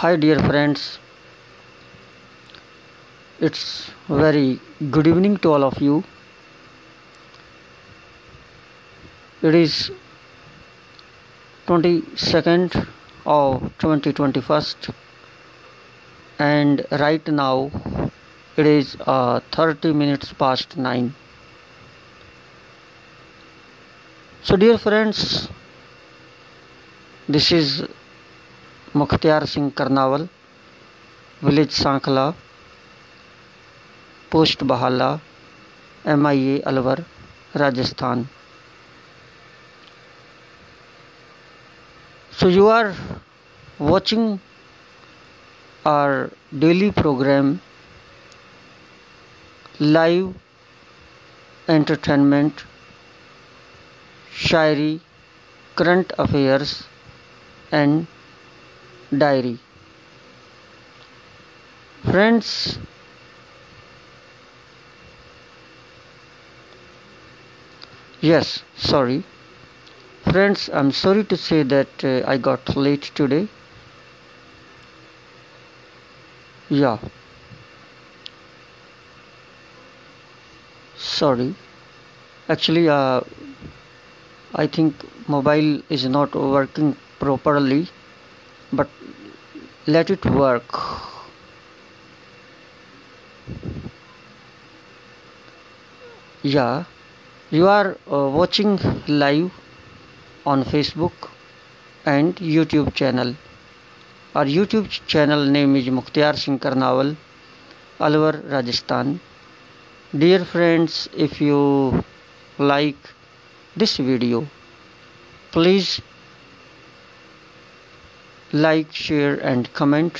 Hi dear friends, it's very good evening to all of you. It is 22nd of 2021 and right now it is 30 minutes past 9. So dear friends, this is Mukhtiar Singh Karnawal, village Sankhala, post Bahala, MIA Alwar, Rajasthan. So you are watching our daily program, live entertainment, Shayari, current affairs and diary. Friends, Friends, I'm sorry to say that I got late today. Sorry. Actually, I think mobile is not working properly, but let it work. You are watching live on Facebook and YouTube channel. Our YouTube channel name is Mukhtiar Singh Karnawal, Alwar, Rajasthan. Dear friends, if you like this video, please like, share and comment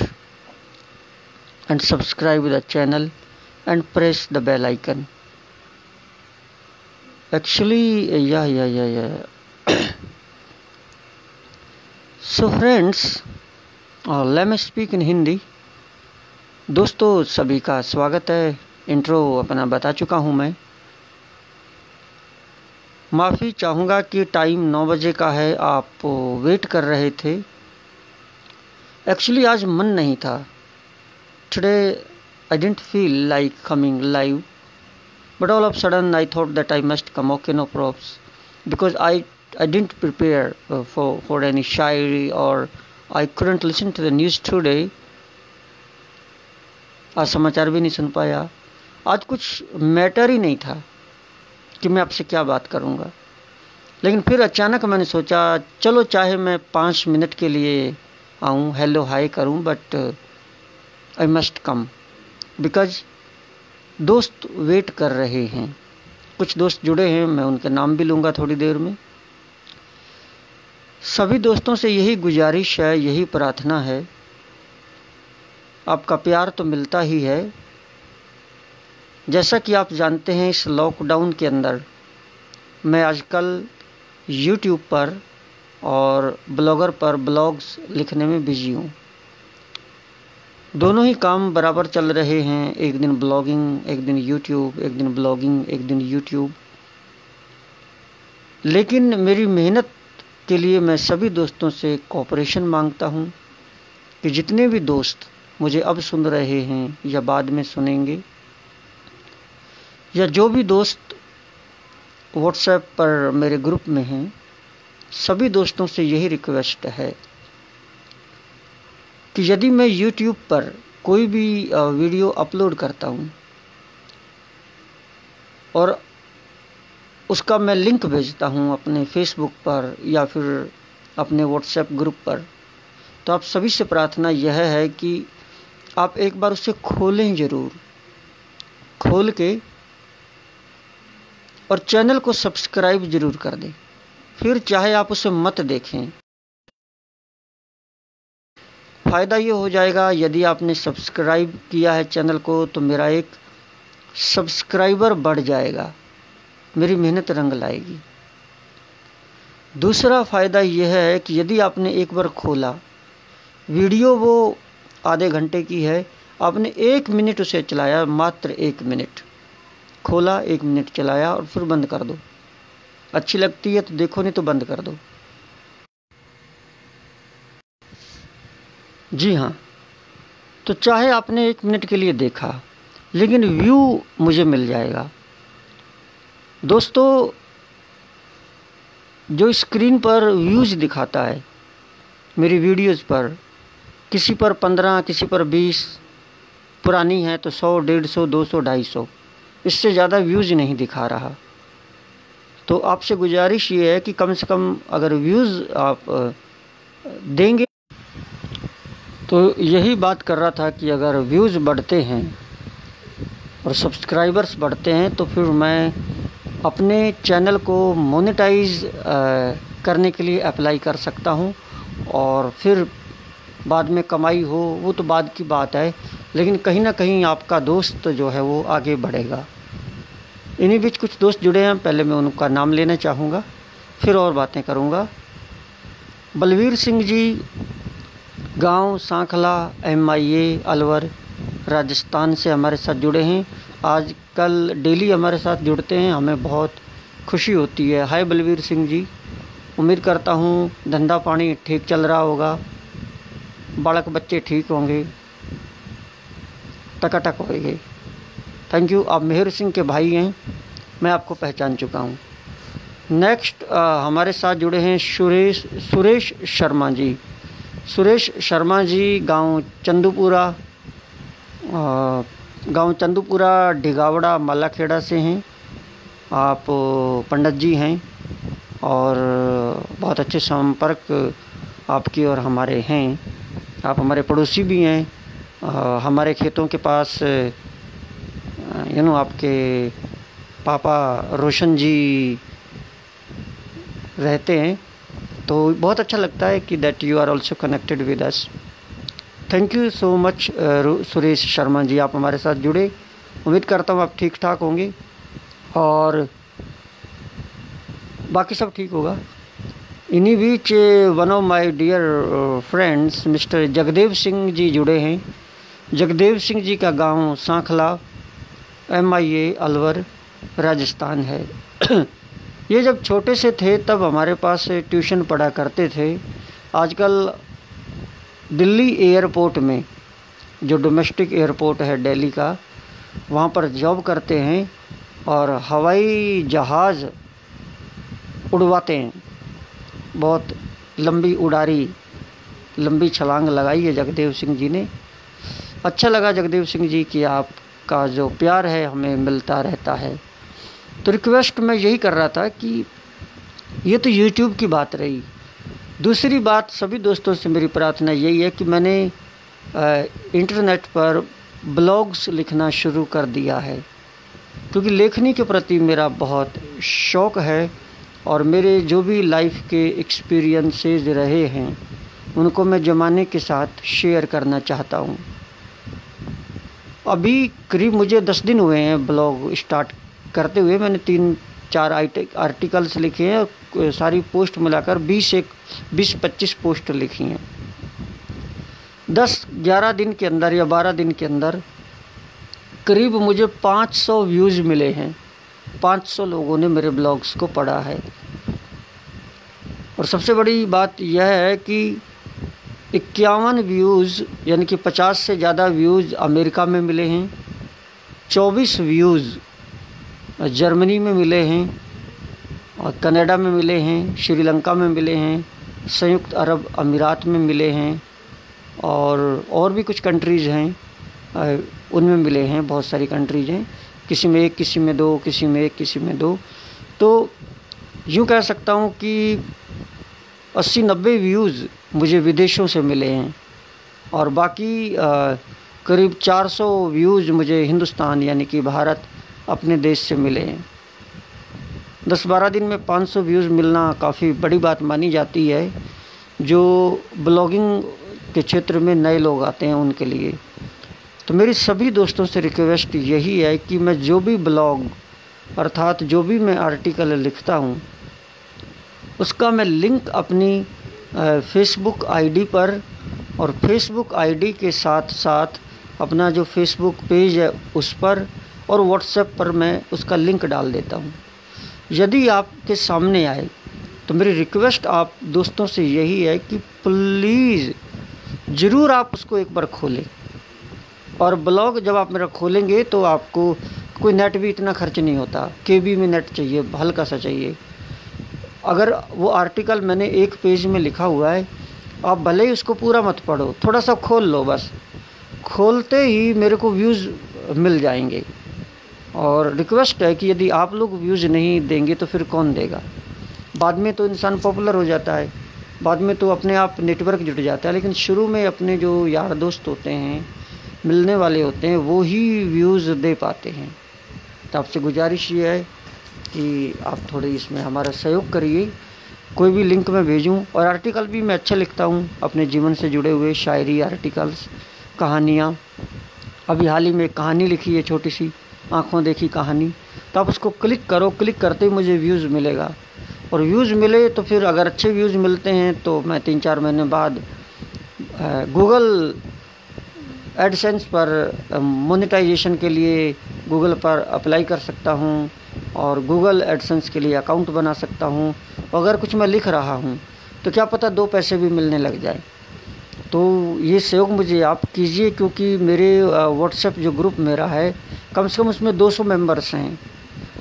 and subscribe the channel and press the bell icon. Actually, So friends, let me speak in Hindi. दोस्तों सभी का स्वागत है। Intro अपना बता चुका हूँ मैं। माफ़ी चाहूँगा कि टाइम 9 बजे का है, आप वेट कर रहे थे। एक्चुअली आज मन नहीं था। Today I didn't feel like coming live, but all of a sudden I thought that I must come. Okay, no props, because I didn't prepare for any Shayari or I couldn't listen to the news today. आज समाचार भी नहीं सुन पाया। आज कुछ matter ही नहीं था कि मैं आपसे क्या बात करूँगा। लेकिन फिर अचानक मैंने सोचा चलो चाहे मैं 5 मिनट के लिए आऊँ, हेलो हाय करूँ, but I must come because दोस्त वेट कर रहे हैं। कुछ दोस्त जुड़े हैं, मैं उनके नाम भी लूँगा थोड़ी देर में। सभी दोस्तों से यही गुजारिश है, यही प्रार्थना है, आपका प्यार तो मिलता ही है। जैसा कि आप जानते हैं, इस लॉकडाउन के अंदर मैं आजकल YouTube पर और ब्लॉगर पर ब्लॉग्स लिखने में बिजी हूँ। दोनों ही काम बराबर चल रहे हैं। एक दिन ब्लॉगिंग, एक दिन YouTube, एक दिन ब्लॉगिंग, एक दिन YouTube। लेकिन मेरी मेहनत के लिए मैं सभी दोस्तों से कोऑपरेशन मांगता हूं कि जितने भी दोस्त मुझे अब सुन रहे हैं या बाद में सुनेंगे, या जो भी दोस्त व्हाट्सएप पर मेरे ग्रुप में हैं, सभी दोस्तों से यही रिक्वेस्ट है कि यदि मैं YouTube पर कोई भी वीडियो अपलोड करता हूँ और उसका मैं लिंक भेजता हूँ अपने फेसबुक पर या फिर अपने व्हाट्सएप ग्रुप पर, तो आप सभी से प्रार्थना यह है कि आप एक बार उसे खोलें ज़रूर, खोल के और चैनल को सब्सक्राइब ज़रूर कर दें। फिर चाहे आप उसे मत देखें, फ़ायदा ये हो जाएगा यदि आपने सब्सक्राइब किया है चैनल को तो मेरा एक सब्सक्राइबर बढ़ जाएगा, मेरी मेहनत रंग लाएगी। दूसरा फ़ायदा यह है कि यदि आपने एक बार खोला, वीडियो वो आधे घंटे की है, आपने 1 मिनट उसे चलाया, मात्र 1 मिनट खोला, 1 मिनट चलाया और फिर बंद कर दो। अच्छी लगती है तो देखो, नहीं तो बंद कर दो। जी हाँ, तो चाहे आपने 1 मिनट के लिए देखा, लेकिन व्यू मुझे मिल जाएगा। दोस्तों, जो स्क्रीन पर व्यूज़ दिखाता है मेरी वीडियोज़ पर, किसी पर 15, किसी पर 20, पुरानी है तो 100, 150, 200, 250, इससे ज़्यादा व्यूज़ नहीं दिखा रहा। तो आपसे गुजारिश ये है कि कम से कम अगर व्यूज़ आप देंगे। तो यही बात कर रहा था कि अगर व्यूज़ बढ़ते हैं और सब्सक्राइबर्स बढ़ते हैं तो फिर मैं अपने चैनल को मोनेटाइज करने के लिए अप्लाई कर सकता हूं, और फिर बाद में कमाई हो वो तो बाद की बात है, लेकिन कहीं ना कहीं आपका दोस्त जो है वो आगे बढ़ेगा। इन्हीं बीच कुछ दोस्त जुड़े हैं, पहले मैं उनका नाम लेना चाहूँगा, फिर और बातें करूँगा। बलवीर सिंह जी, गांव सांखला, MIA अलवर, राजस्थान से हमारे साथ जुड़े हैं। आज कल डेली हमारे साथ जुड़ते हैं, हमें बहुत खुशी होती है। हाय बलवीर सिंह जी, उम्मीद करता हूँ धंधा पानी ठीक चल रहा होगा, बालक बच्चे ठीक होंगे, टकाटक होंगे। Thank you. आप मेहर सिंह के भाई हैं, मैं आपको पहचान चुका हूँ। नेक्स्ट हमारे साथ जुड़े हैं सुरेश शर्मा जी। सुरेश शर्मा जी गांव चंदूपुरा ढिगावड़ा मालाखेड़ा से हैं। आप पंडित जी हैं और बहुत अच्छे संपर्क आपकी और हमारे हैं। आप हमारे पड़ोसी भी हैं। हमारे खेतों के पास आपके पापा रोशन जी रहते हैं, तो बहुत अच्छा लगता है कि that you are also connected with us. Thank you so much Suresh Sharma ji, आप हमारे साथ जुड़े। उम्मीद करता हूँ आप ठीक ठाक होंगे और बाकी सब ठीक होगा। इन्हीं बीच one of my dear friends mister Jagdev Singh ji जुड़े हैं। जगदेव सिंह जी का गांव सांखला, MIA अलवर, राजस्थान है। ये जब छोटे से थे तब हमारे पास ट्यूशन पढ़ा करते थे। आजकल दिल्ली एयरपोर्ट में, जो डोमेस्टिक एयरपोर्ट है दिल्ली का, वहाँ पर जॉब करते हैं और हवाई जहाज़ उड़वाते हैं। बहुत लंबी उड़ारी, लंबी छलांग लगाई है जगदेव सिंह जी ने। अच्छा लगा जगदेव सिंह जी कि आपका जो प्यार है हमें मिलता रहता है। तो रिक्वेस्ट मैं यही कर रहा था कि ये तो YouTube की बात रही। दूसरी बात, सभी दोस्तों से मेरी प्रार्थना यही है कि मैंने इंटरनेट पर ब्लॉग्स लिखना शुरू कर दिया है, क्योंकि लेखनी के प्रति मेरा बहुत शौक़ है और मेरे जो भी लाइफ के एक्सपीरियंसेस रहे हैं उनको मैं ज़माने के साथ शेयर करना चाहता हूँ। अभी करीब मुझे 10 दिन हुए हैं ब्लॉग स्टार्ट करते हुए। मैंने 3-4 आर्टिकल्स लिखे हैं और सारी पोस्ट मिलाकर 20-25 पोस्ट लिखी हैं। 10-11 दिन के अंदर या 12 दिन के अंदर करीब मुझे 500 व्यूज़ मिले हैं। 500 लोगों ने मेरे ब्लॉग्स को पढ़ा है। और सबसे बड़ी बात यह है कि 51 व्यूज़ यानी कि 50 से ज़्यादा व्यूज़ अमेरिका में मिले हैं, 24 व्यूज़ जर्मनी में मिले हैं और कनाडा में मिले हैं, श्रीलंका में मिले हैं, संयुक्त अरब अमीरात में मिले हैं और भी कुछ कंट्रीज़ हैं उनमें मिले हैं। बहुत सारी कंट्रीज़ हैं, किसी में 1, किसी में 2, किसी में 1, किसी में 2। तो यूँ कह सकता हूँ कि 80-90 व्यूज़ मुझे विदेशों से मिले हैं और बाकी करीब 400 व्यूज़ मुझे हिंदुस्तान यानी कि भारत अपने देश से मिले हैं। 10-12 दिन में 500 व्यूज़ मिलना काफ़ी बड़ी बात मानी जाती है। जो ब्लॉगिंग के क्षेत्र में नए लोग आते हैं उनके लिए। तो मेरी सभी दोस्तों से रिक्वेस्ट यही है कि मैं जो भी ब्लॉग अर्थात जो भी मैं आर्टिकल लिखता हूँ उसका मैं लिंक अपनी फेसबुक आईडी पर और फेसबुक आईडी के साथ साथ अपना जो फेसबुक पेज है उस पर और व्हाट्सएप पर मैं उसका लिंक डाल देता हूँ। यदि आपके सामने आए तो मेरी रिक्वेस्ट आप दोस्तों से यही है कि प्लीज़ ज़रूर आप उसको एक बार खोलें और ब्लॉग जब आप मेरा खोलेंगे तो आपको कोई नेट भी इतना खर्च नहीं होता, केबी में नेट चाहिए, हल्का सा चाहिए। अगर वो आर्टिकल मैंने एक पेज में लिखा हुआ है, आप भले ही उसको पूरा मत पढ़ो, थोड़ा सा खोल लो, बस खोलते ही मेरे को व्यूज़ मिल जाएंगे। और रिक्वेस्ट है कि यदि आप लोग व्यूज़ नहीं देंगे तो फिर कौन देगा। बाद में तो इंसान पॉपुलर हो जाता है, बाद में तो अपने आप नेटवर्क जुट जाता है, लेकिन शुरू में अपने जो यार दोस्त होते हैं, मिलने वाले होते हैं, वो ही व्यूज़ दे पाते हैं। तो आपसे गुजारिश ये है कि आप थोड़े इसमें हमारा सहयोग करिए। कोई भी लिंक मैं भेजूं, और आर्टिकल भी मैं अच्छा लिखता हूं, अपने जीवन से जुड़े हुए शायरी, आर्टिकल्स, कहानियाँ। अभी हाल ही में एक कहानी लिखी है, छोटी सी आँखों देखी कहानी। तो आप उसको क्लिक करो, क्लिक करते ही मुझे व्यूज़ मिलेगा, और व्यूज़ मिले तो फिर अगर अच्छे व्यूज़ मिलते हैं तो मैं 3-4 महीने बाद गूगल एडसेंस पर मोनेटाइजेशन के लिए गूगल पर अप्लाई कर सकता हूँ, और गूगल एडसेंस के लिए अकाउंट बना सकता हूँ। अगर कुछ मैं लिख रहा हूँ तो क्या पता 2 पैसे भी मिलने लग जाए। तो ये सहयोग मुझे आप कीजिए, क्योंकि मेरे व्हाट्सएप जो ग्रुप मेरा है, कम से कम उसमें 200 मेंबर्स हैं।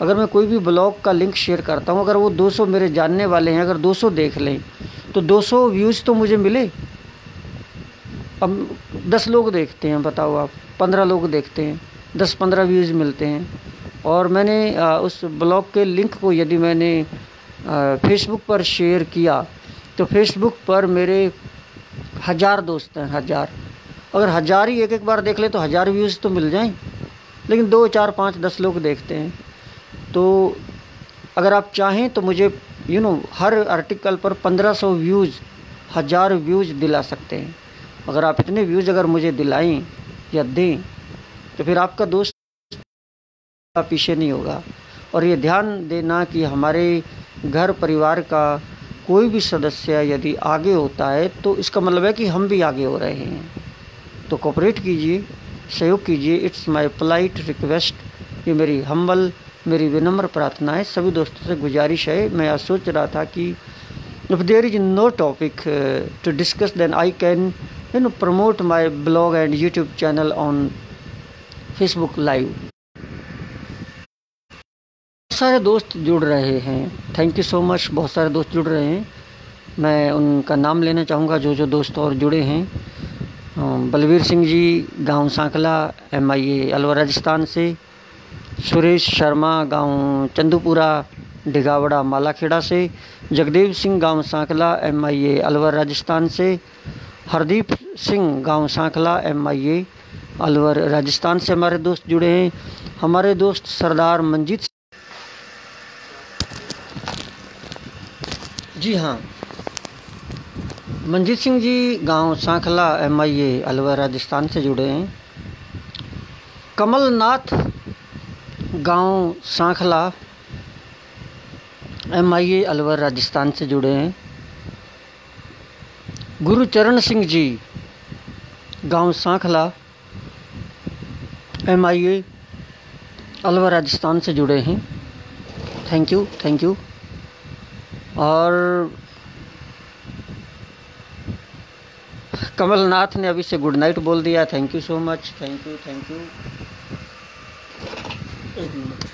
अगर मैं कोई भी ब्लॉग का लिंक शेयर करता हूँ, अगर वो 200 मेरे जानने वाले हैं, अगर 200 देख लें तो 200 व्यूज़ तो मुझे मिले। अब 10 लोग देखते हैं, बताओ आप, 15 लोग देखते हैं, 10-15 व्यूज़ मिलते हैं। और मैंने उस ब्लॉग के लिंक को यदि मैंने फेसबुक पर शेयर किया तो फेसबुक पर मेरे 1000 दोस्त हैं, 1000। अगर 1000 ही एक बार देख ले तो 1000 व्यूज़ तो मिल जाएं, लेकिन 2, 4, 5, 10 लोग देखते हैं। तो अगर आप चाहें तो मुझे हर आर्टिकल पर 1500 व्यूज़, 1000 व्यूज़ दिला सकते हैं। अगर आप इतने व्यूज़ अगर मुझे दिलाएं या दें तो फिर आपका दोस्त पीछे नहीं होगा। और ये ध्यान देना कि हमारे घर परिवार का कोई भी सदस्य यदि आगे होता है तो इसका मतलब है कि हम भी आगे हो रहे हैं। तो कोऑपरेट कीजिए, सहयोग कीजिए। It's my polite request. ये मेरी विनम्र प्रार्थना है। सभी दोस्तों से गुजारिश है। मैं आज सोच रहा था कि if there is no topic to discuss then I can promote my blog and YouTube channel on Facebook live. सारे दोस्त जुड़ रहे हैं, थैंक यू सो मच। बहुत सारे दोस्त जुड़ रहे हैं, मैं उनका नाम लेना चाहूँगा जो दोस्त और जुड़े हैं। बलवीर सिंह जी, गांव सांकला, MIA अलवर राजस्थान से। सुरेश शर्मा, गांव चंदूपुरा, डिगावड़ा, मालाखेड़ा से। जगदेव सिंह, गांव सांकला, MIA अलवर राजस्थान से। हरदीप सिंह, गांव सांकला, MIA अलवर राजस्थान से हमारे दोस्त जुड़े हैं। हमारे दोस्त सरदार मंजीत, जी हाँ, मंजीत सिंह जी, गांव सांखला, MIA अलवर राजस्थान से जुड़े हैं। कमलनाथ, गांव सांखला, MIA अलवर राजस्थान से जुड़े हैं। गुरुचरण सिंह जी, गांव सांखला, MIA अलवर राजस्थान से जुड़े हैं। Thank you. और कमलनाथ ने अभी से गुड नाइट बोल दिया, thank you so much, thank you. एक मिनट,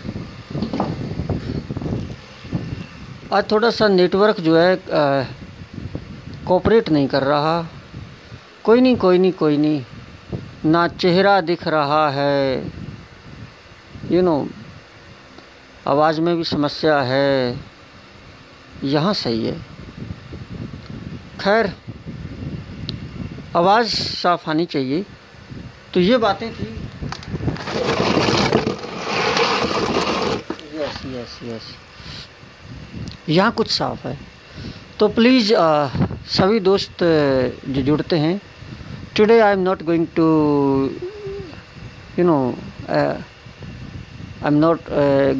आज थोड़ा सा नेटवर्क जो है कोऑपरेट नहीं कर रहा। कोई नहीं, ना चेहरा दिख रहा है, आवाज़ में भी समस्या है, यहाँ सही है। खैर, आवाज़ साफ आनी चाहिए। तो ये बातें थी। यस, यहाँ कुछ साफ है। तो प्लीज़ सभी दोस्त जो जुड़ते हैं, today I am not going to I am not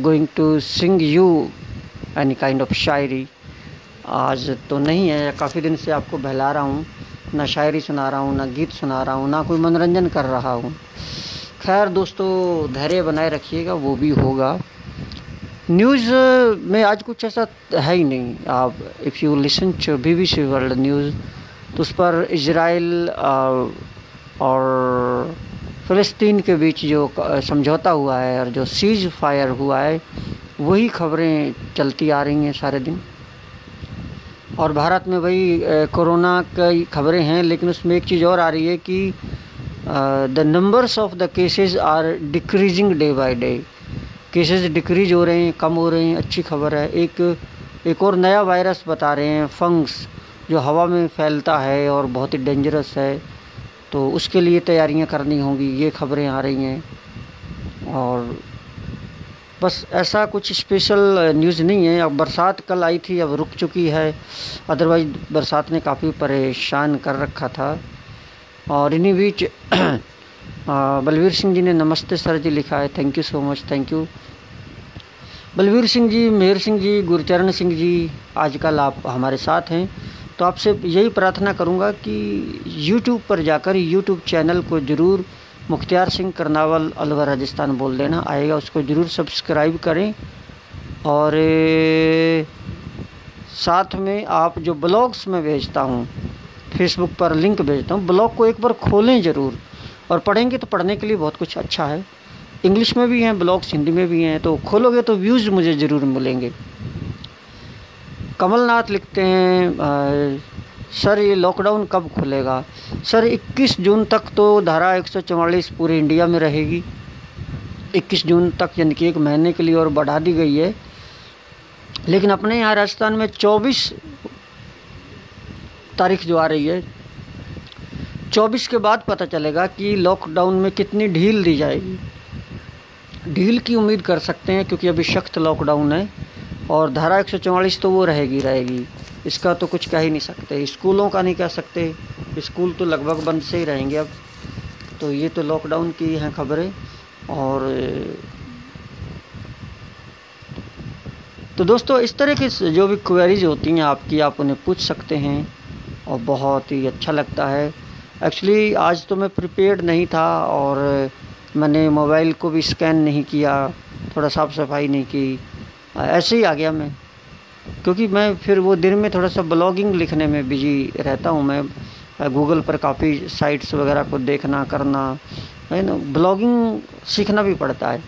going to sing you any kind of shayari. आज तो नहीं है, काफ़ी दिन से आपको बहला रहा हूँ, ना शायरी सुना रहा हूँ, ना गीत सुना रहा हूँ, ना कोई मनोरंजन कर रहा हूँ। खैर दोस्तों, धैर्य बनाए रखिएगा, वो भी होगा। न्यूज़ में आज कुछ ऐसा है ही नहीं। आप if you listen to BBC world news तो उस पर इजराइल और फ़लस्तीन के बीच जो समझौता हुआ है और जो सीज़ फायर हुआ है, वही खबरें चलती आ रही हैं सारे दिन। और भारत में वही कोरोना की खबरें हैं, लेकिन उसमें एक चीज़ और आ रही है कि the numbers of the cases are decreasing day by day. Cases decrease हो रहे हैं, कम हो रहे हैं, अच्छी खबर है। एक और नया वायरस बता रहे हैं, फंगस, जो हवा में फैलता है और बहुत ही डेंजरस है, तो उसके लिए तैयारियां करनी होंगी, ये खबरें आ रही हैं। और बस ऐसा कुछ स्पेशल न्यूज़ नहीं है। अब बरसात कल आई थी, अब रुक चुकी है, अदरवाइज़ बरसात ने काफ़ी परेशान कर रखा था। और इन्हीं बीच बलवीर सिंह जी ने नमस्ते सर जी लिखा है, thank you so much, thank you Balvir Singh ji, Mehar Singh ji, Gurcharan Singh ji, आजकल आप हमारे साथ हैं। तो आपसे यही प्रार्थना करूंगा कि YouTube पर जाकर YouTube चैनल को ज़रूर मुख्तियार सिंह करनावल अलवर राजस्थान बोल देना आएगा, उसको ज़रूर सब्सक्राइब करें। और साथ में आप जो ब्लॉग्स में भेजता हूँ, फेसबुक पर लिंक भेजता हूँ, ब्लॉग को एक बार खोलें ज़रूर, और पढ़ेंगे तो पढ़ने के लिए बहुत कुछ अच्छा है। इंग्लिश में भी हैं ब्लॉग्स, हिंदी में भी हैं, तो खोलोगे तो व्यूज़ मुझे ज़रूर मिलेंगे। कमलनाथ लिखते हैं, सर ये लॉकडाउन कब खुलेगा? सर 21 जून तक तो धारा 144 पूरे इंडिया में रहेगी। 21 जून तक, यानी कि 1 महीने के लिए और बढ़ा दी गई है। लेकिन अपने यहाँ राजस्थान में 24 तारीख जो आ रही है, 24 के बाद पता चलेगा कि लॉकडाउन में कितनी ढील दी जाएगी। ढील की उम्मीद कर सकते हैं, क्योंकि अभी सख्त लॉकडाउन है और धारा 144 तो वो रहेगी। इसका तो कुछ कह ही नहीं सकते। स्कूलों का नहीं कह सकते, स्कूल तो लगभग बंद से ही रहेंगे अब। तो ये तो लॉकडाउन की हैं खबरें। और तो दोस्तों, इस तरह की जो भी क्वेरीज होती हैं आपकी, आप उन्हें पूछ सकते हैं और बहुत ही अच्छा लगता है। एक्चुअली आज तो मैं प्रिपेयर्ड नहीं था और मैंने मोबाइल को भी स्कैन नहीं किया, थोड़ा साफ़ सफाई नहीं की, ऐसे ही आ गया मैं। क्योंकि मैं फिर वो दिन में थोड़ा सा ब्लॉगिंग लिखने में बिजी रहता हूँ। मैं गूगल पर काफ़ी साइट्स वगैरह को देखना करना है ना, ब्लॉगिंग सीखना भी पड़ता है,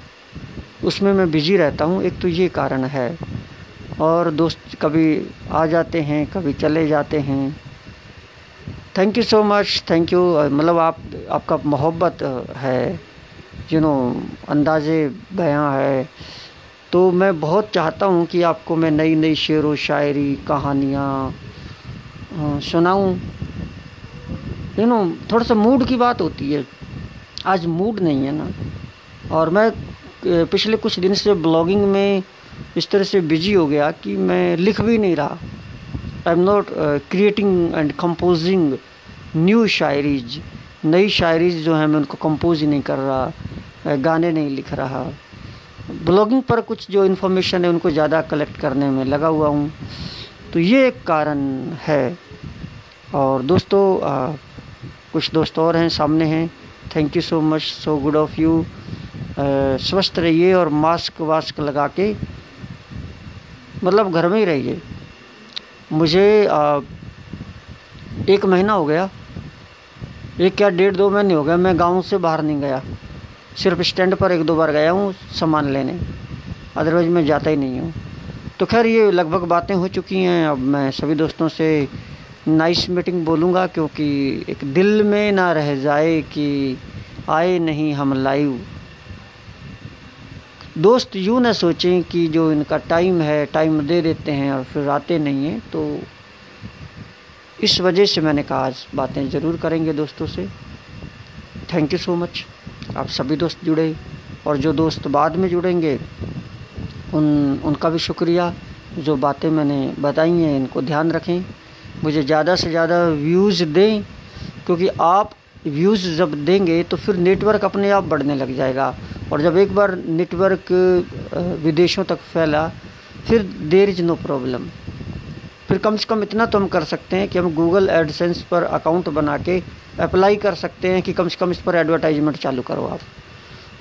उसमें मैं बिजी रहता हूँ। एक तो ये कारण है। और दोस्त कभी आ जाते हैं, कभी चले जाते हैं। Thank you so much, thank you. मतलब आपका मोहब्बत है, अंदाज़े बयां है। तो मैं बहुत चाहता हूँ कि आपको मैं नई नई शेर व शायरी, कहानियाँ सुनाऊँ। थोड़ा सा मूड की बात होती है, आज मूड नहीं है ना। और मैं पिछले कुछ दिन से ब्लॉगिंग में इस तरह से बिजी हो गया कि मैं लिख भी नहीं रहा। आई am not creating and composing new shayaris. नई शायरीज जो हैं मैं उनको कंपोज ही नहीं कर रहा, गाने नहीं लिख रहा। ब्लॉगिंग पर कुछ जो इन्फॉर्मेशन है उनको ज़्यादा कलेक्ट करने में लगा हुआ हूँ। तो ये एक कारण है। और दोस्तों, कुछ दोस्त और हैं, सामने हैं। Thank you so much, so good of you. स्वस्थ रहिए और मास्क वास्क लगा के मतलब घर में ही रहिए। मुझे 1 महीना हो गया, 1 या 1.5-2 महीने हो गए, मैं गांव से बाहर नहीं गया। सिर्फ स्टैंड पर 1-2 बार गया हूँ सामान लेने, अदरवाइज़ मैं जाता ही नहीं हूँ। तो खैर ये लगभग बातें हो चुकी हैं। अब मैं सभी दोस्तों से नाइस मीटिंग बोलूँगा, क्योंकि एक दिल में ना रह जाए कि आए नहीं हम लाइव। दोस्त यूँ ना सोचें कि जो इनका टाइम है, टाइम दे देते हैं और फिर आते नहीं हैं। तो इस वजह से मैंने कहा आज बातें ज़रूर करेंगे दोस्तों से। Thank you so much. आप सभी दोस्त जुड़े, और जो दोस्त बाद में जुड़ेंगे उनका भी शुक्रिया। जो बातें मैंने बताई हैं इनको ध्यान रखें, मुझे ज़्यादा से ज़्यादा व्यूज़ दें, क्योंकि आप व्यूज़ जब देंगे तो फिर नेटवर्क अपने आप बढ़ने लग जाएगा। और जब एक बार नेटवर्क विदेशों तक फैला, फिर देयर इज़ नो प्रॉब्लम। फिर कम से कम इतना तो हम कर सकते हैं कि हम गूगल एडसेंस पर अकाउंट बना के अप्लाई कर सकते हैं कि कम से कम इस पर एडवर्टाइजमेंट चालू करो आप।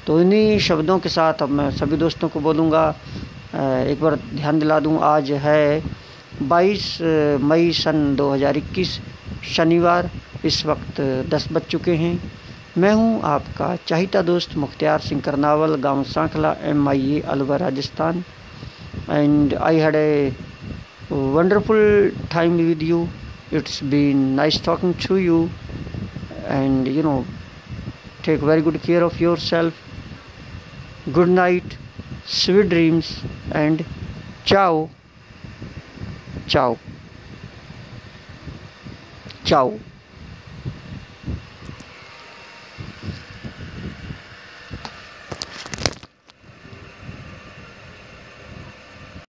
तो इन्हीं शब्दों के साथ अब मैं सभी दोस्तों को बोलूँगा, एक बार ध्यान दिला दूँ, आज है 22 मई सन 2021 शनिवार। इस वक्त 10 बज चुके हैं। मैं हूं आपका चाहता दोस्त मुख्तियार सिंह करनावल, गांव Sankhla, MIA, Alwar, Rajasthan. And I had a wonderful time with you. It's been nice talking to you. And take very good care of yourself. Good night, sweet dreams, and ciao, ciao, ciao.